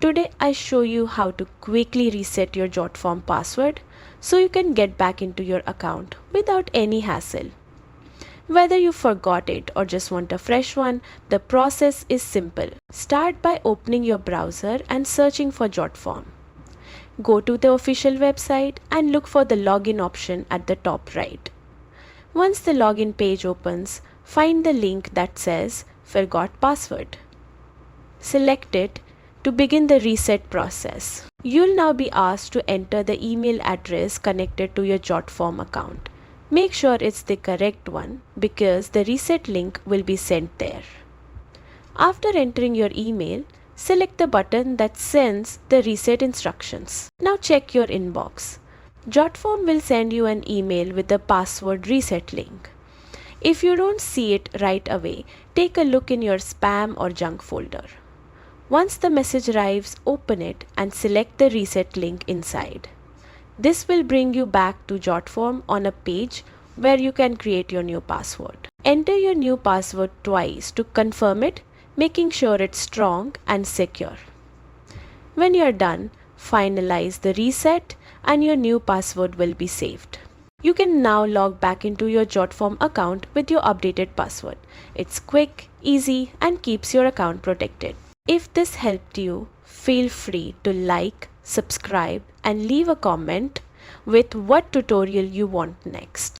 Today I show you how to quickly reset your Jotform password so you can get back into your account without any hassle. Whether you forgot it or just want a fresh one, the process is simple. Start by opening your browser and searching for Jotform. Go to the official website and look for the login option at the top right. Once the login page opens, find the link that says Forgot Password. Select it to begin the reset process. You'll now be asked to enter the email address connected to your Jotform account. Make sure it's the correct one because the reset link will be sent there. After entering your email, select the button that sends the reset instructions. Now check your inbox. Jotform will send you an email with the password reset link. If you don't see it right away, take a look in your spam or junk folder. Once the message arrives, open it and select the reset link inside. This will bring you back to Jotform on a page where you can create your new password. Enter your new password twice to confirm it, making sure it's strong and secure. When you're done, finalize the reset and your new password will be saved. You can now log back into your Jotform account with your updated password. It's quick, easy, and keeps your account protected. If this helped you, feel free to like, subscribe, and leave a comment with what tutorial you want next.